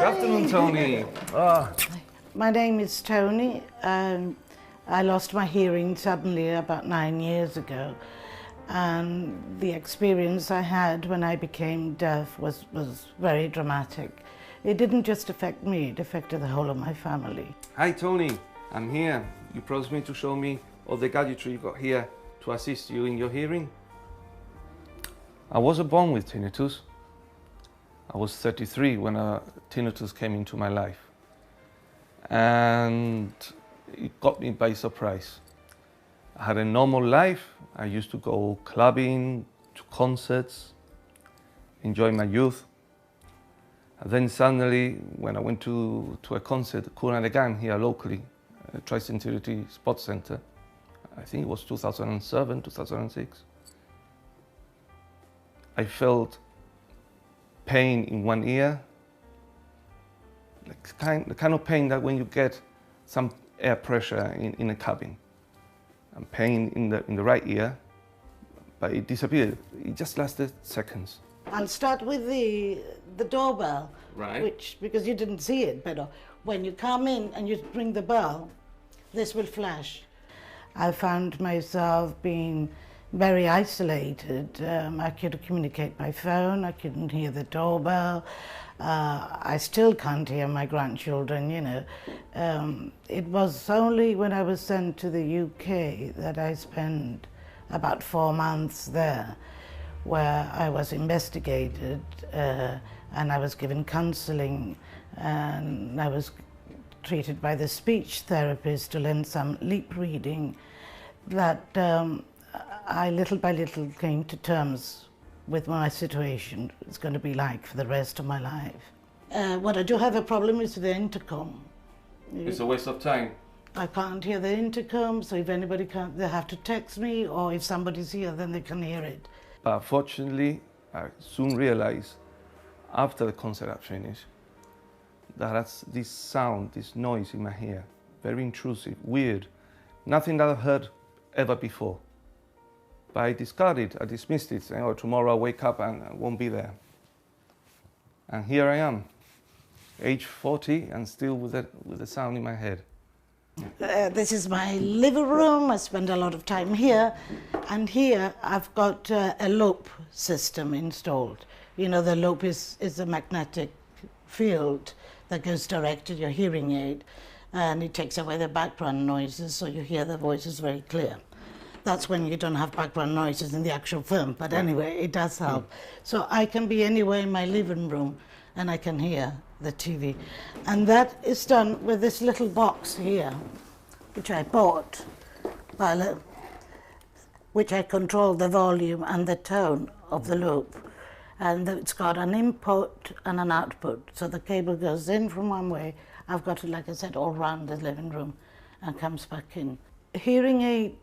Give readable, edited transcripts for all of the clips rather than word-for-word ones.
Good afternoon, Tony. My name is Tony. I lost my hearing suddenly about 9 years ago. And the experience I had when I became deaf was very dramatic. It didn't just affect me, it affected the whole of my family. Hi, Tony. I'm here. You promised me to show me all the gadgetry you got here to assist you in your hearing. I wasn't born with tinnitus. I was 33 when tinnitus came into my life. And it got me by surprise. I had a normal life. I used to go clubbing, to concerts, enjoy my youth. And then suddenly, when I went to a concert, Again here locally, Tri-Century Sports Center, I think it was 2007, 2006, I felt pain in one ear, like the kind of pain that when you get some air pressure in a cabin. And pain in the right ear, but it disappeared. It just lasted seconds. I'll start with the doorbell, Right. because you didn't see it, but when you come in and you ring the bell, this will flash. I found myself being very isolated. I couldn't communicate by phone, I couldn't hear the doorbell. I still can't hear my grandchildren, you know. It was only when I was sent to the UK that I spent about 4 months there, where I was investigated and I was given counselling, and I was treated by the speech therapist to learn some lip reading, that I little by little came to terms with my situation. It's going to be like for the rest of my life. What I do have a problem is with the intercom. It's a waste of time. I can't hear the intercom, so if anybody can't, they have to text me, or if somebody's here, then they can hear it. But fortunately, I soon realized, after the concert had finished, that that's this sound, this noise in my ear, very intrusive, weird, nothing that I've heard ever before. But I discarded, I dismissed it, saying, oh, tomorrow I'll wake up and I won't be there. And here I am, age 40, and still with the sound in my head. This is my living room. I spend a lot of time here, and here I've got a loop system installed. You know, the loop is a magnetic field that goes direct to your hearing aid, and it takes away the background noises, so you hear the voices very clear. That's when you don't have background noises in the actual film, but anyway, it does help. So I can be anywhere in my living room and I can hear the TV. And that is done with this little box here, which I bought, which I control the volume and the tone of the loop. And it's got an input and an output. So the cable goes in from one way. I've got it, like I said, all around the living room and comes back in. Hearing aid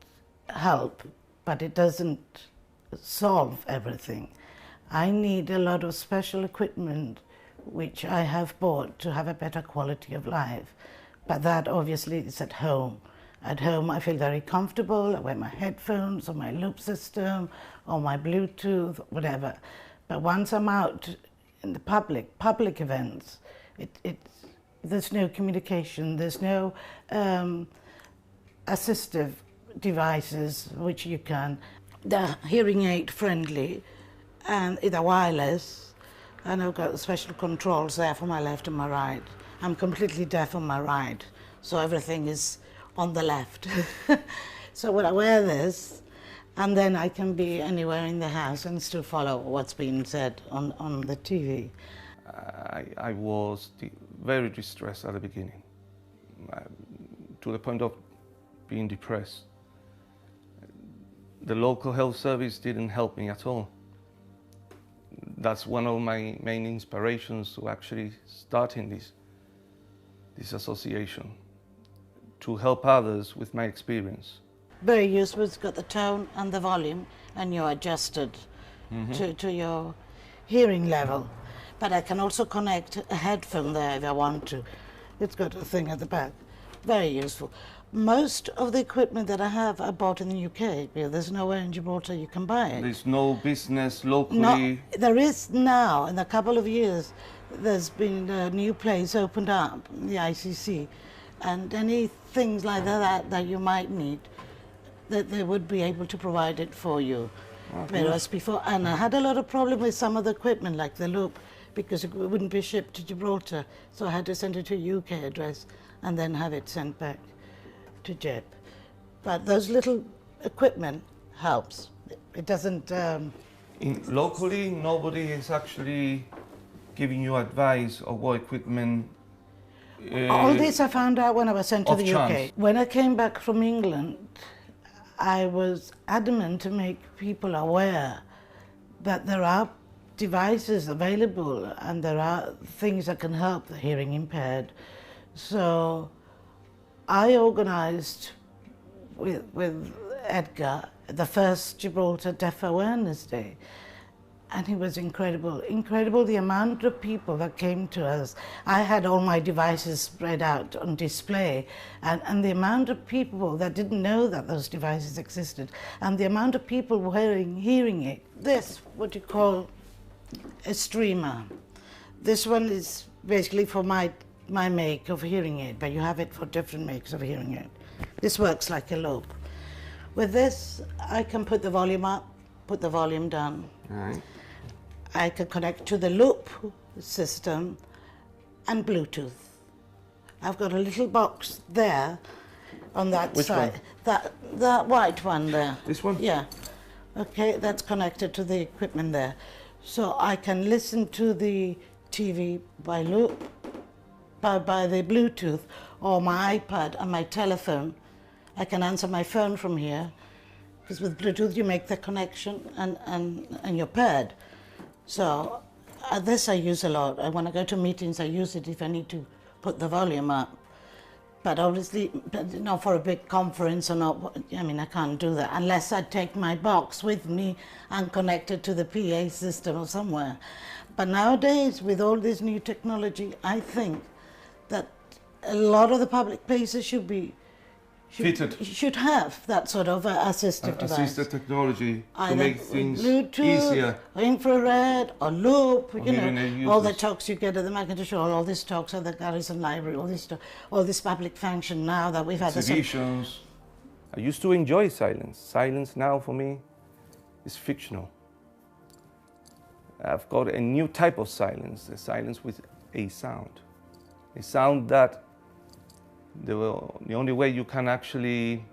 help, but it doesn't solve everything. I need a lot of special equipment which I have bought to have a better quality of life, but that obviously is at home. At home I feel very comfortable. I wear my headphones or my loop system or my Bluetooth, whatever. But once I'm out in the public events, there's no communication, there's no assistive devices which you can. They're hearing aid friendly and they're wireless, and I've got special controls there for my left and my right. I'm completely deaf on my right, so everything is on the left. So when I wear this, and then I can be anywhere in the house and still follow what's being said on the TV. I was very distressed at the beginning, to the point of being depressed. The local health service didn't help me at all. That's one of my main inspirations to actually starting this association, to help others with my experience. Very useful. It's got the tone and the volume, and you adjust it to your hearing level. But I can also connect a headphone there if I want to. It's got a thing at the back. very useful. Most of the equipment that I have I bought in the UK, because there's nowhere in Gibraltar you can buy it. There's no business locally? No, there is now, in a couple of years, there's been a new place opened up, the ICC, and any things like that you might need, that they would be able to provide it for you. Whereas before, and I had a lot of problem with some of the equipment, like the loop, because it wouldn't be shipped to Gibraltar, so I had to send it to a UK address and then have it sent back to Jeb. But those little equipment helps. It doesn't... Locally, nobody is actually giving you advice of what equipment... all this I found out when I was sent to the UK. When I came back from England, I was adamant to make people aware that there are devices available and there are things that can help the hearing impaired. So I organised with Edgar the first Gibraltar Deaf Awareness Day, and it was incredible. Incredible the amount of people that came to us. I had all my devices spread out on display, and the amount of people that didn't know that those devices existed, and the amount of people hearing it. This, what you call a streamer. This one is basically for my make of hearing aid, but you have it for different makes of hearing aid. This works like a loop. With this, I can put the volume up, put the volume down. All right. I can connect to the loop system and Bluetooth. I've got a little box there on that Which side. one? That white one there. This one? Yeah. Okay, that's connected to the equipment there. So I can listen to the TV by loop, by the Bluetooth, or my iPad and my telephone. I can answer my phone from here, because with Bluetooth you make the connection and you're paired. So this I use a lot. When I go to meetings I use it if I need to put the volume up. But obviously not for a big conference or not, I mean I can't do that unless I take my box with me and connect it to the PA system or somewhere. But nowadays with all this new technology, I think that a lot of the public places should have that sort of assistive device. Assistive technology to either make things Bluetooth, easier. or infrared, or loop, Or you know, all the users. talks you get at the Macintosh Hall, all these talks at the Garrison Library, all this public function now that we've had. Exhibitions. I used to enjoy silence. Silence now for me is fictional. I've got a new type of silence, a silence with a sound. A sound that the only way you can actually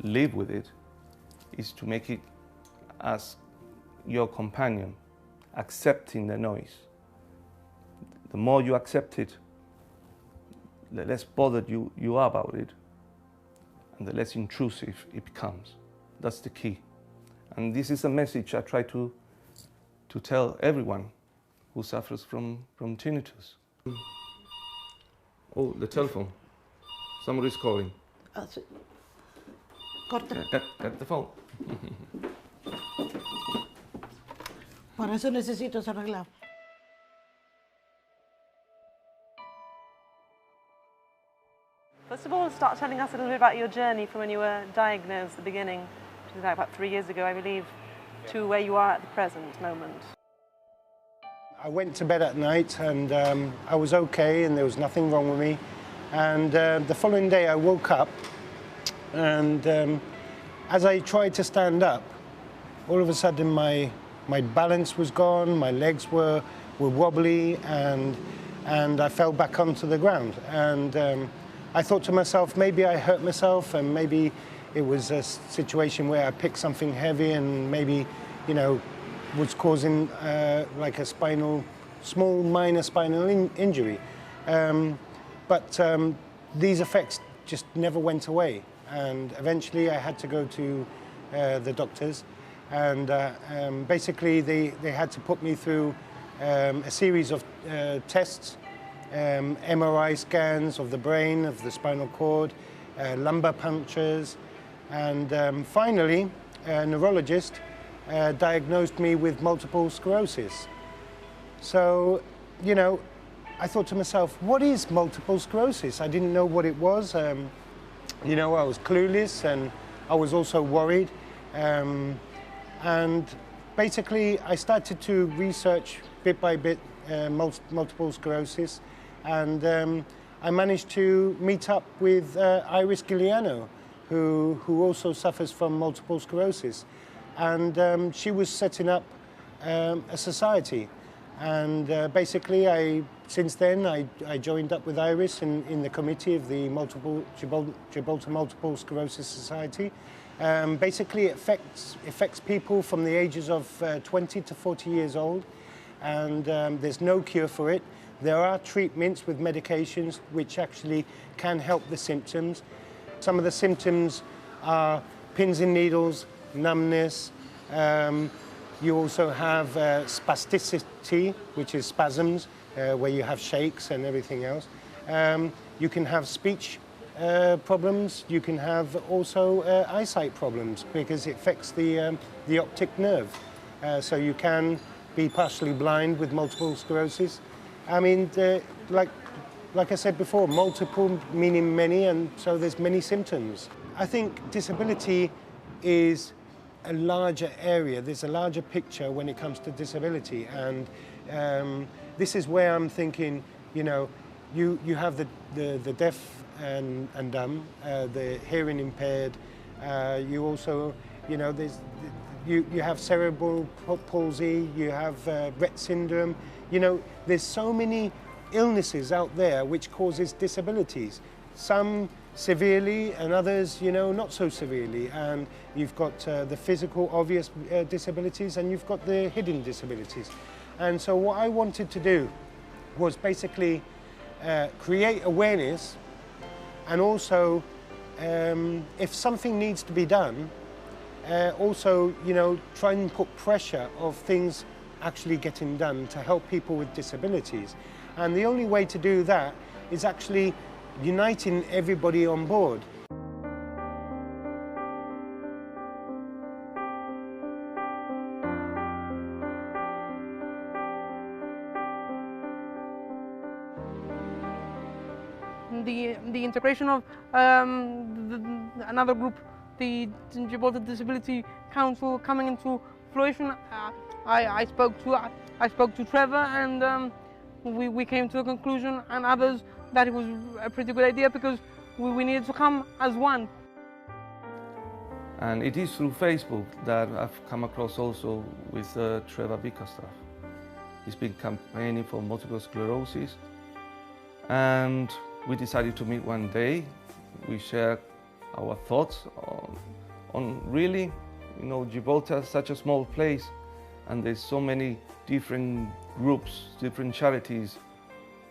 live with it is to make it as your companion, accepting the noise. The more you accept it, the less bothered you are about it, and the less intrusive it becomes. That's the key. And this is a message I try to tell everyone who suffers from tinnitus. Oh, the telephone. Somebody's calling. Get the phone. Por eso necesito ser arreglado. First of all, start telling us a little bit about your journey from when you were diagnosed at the beginning, which is about 3 years ago, I believe, to where you are at the present moment. I went to bed at night and I was okay and there was nothing wrong with me. And the following day I woke up and as I tried to stand up, all of a sudden my balance was gone, my legs were wobbly and I fell back onto the ground. And I thought to myself, maybe I hurt myself and maybe it was a situation where I picked something heavy and maybe, you know, was causing like a small minor spinal injury. But these effects just never went away. And eventually I had to go to the doctors and basically they had to put me through a series of tests, MRI scans of the brain, of the spinal cord, lumbar punctures, and finally a neurologist diagnosed me with multiple sclerosis. So, you know, I thought to myself, what is multiple sclerosis? I didn't know what it was. You know, I was clueless and I was also worried. And basically, I started to research bit by bit multiple sclerosis, and I managed to meet up with Iris Giuliano, who also suffers from multiple sclerosis. And she was setting up a society. And basically, since then, I joined up with Iris in the committee of the Gibraltar Multiple Sclerosis Society. Basically, it affects people from the ages of 20 to 40 years old, and there's no cure for it. There are treatments with medications which actually can help the symptoms. Some of the symptoms are pins and needles, numbness. You also have spasticity, which is spasms, where you have shakes and everything else. You can have speech problems. You can have also eyesight problems because it affects the optic nerve. So you can be partially blind with multiple sclerosis. I mean, like I said before, multiple meaning many, and so there's many symptoms. I think disability is a larger area. There's a larger picture when it comes to disability, and this is where I'm thinking, you know, you have the deaf and dumb, the hearing impaired. You also, you know, you have cerebral palsy. You have Rett syndrome. You know, there's so many illnesses out there which causes disabilities. Some severely and others, you know, not so severely. And you've got the physical obvious disabilities, and you've got the hidden disabilities. And so what I wanted to do was basically create awareness, and also if something needs to be done, also, you know, try and put pressure of things actually getting done to help people with disabilities. And the only way to do that is actually uniting everybody on board. The integration of another group, the Gibraltar Disability Council, coming into fruition. I spoke to Trevor, and we came to a conclusion, and others, that it was a pretty good idea because we needed to come as one. And it is through Facebook that I've come across also with Trevor Bickerstaff. He's been campaigning for multiple sclerosis, and we decided to meet one day. We shared our thoughts on really, you know, Gibraltar is such a small place, and there's so many different groups, different charities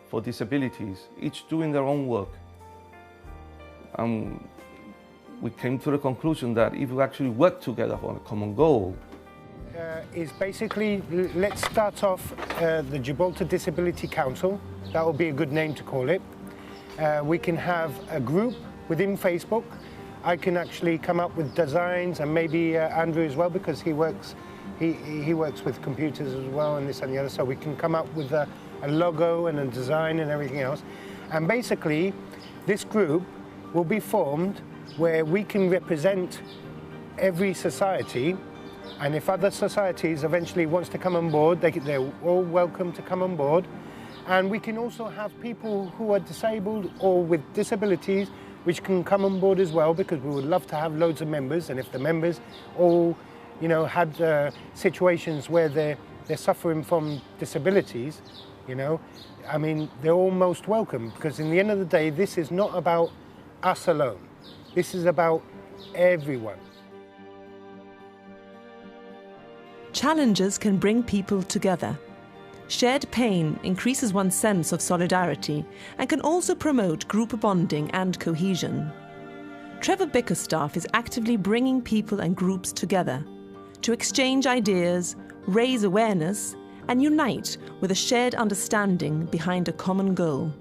for disabilities, each doing their own work. We came to the conclusion that if we actually work together for a common goal, is basically, let's start off the Gibraltar Disability Council. That would be a good name to call it. We can have a group within Facebook. I can actually come up with designs, and maybe Andrew as well, because he works with computers as well, and this and the other. So we can come up with a logo and a design and everything else. And basically, this group will be formed where we can represent every society. And if other societies eventually wants to come on board, they're all welcome to come on board. And we can also have people who are disabled or with disabilities which can come on board as well, because we would love to have loads of members. And if the members all, you know, had situations where they're suffering from disabilities, you know, I mean, they're all most welcome, because in the end of the day, this is not about us alone. This is about everyone. Challenges can bring people together. Shared pain increases one's sense of solidarity and can also promote group bonding and cohesion. Trevor Bickerstaff is actively bringing people and groups together to exchange ideas, raise awareness, and unite with a shared understanding behind a common goal.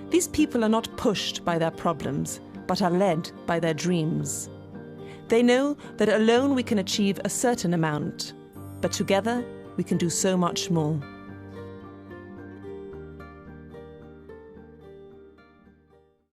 These people are not pushed by their problems, but are led by their dreams. They know that alone we can achieve a certain amount, but together we can do so much more.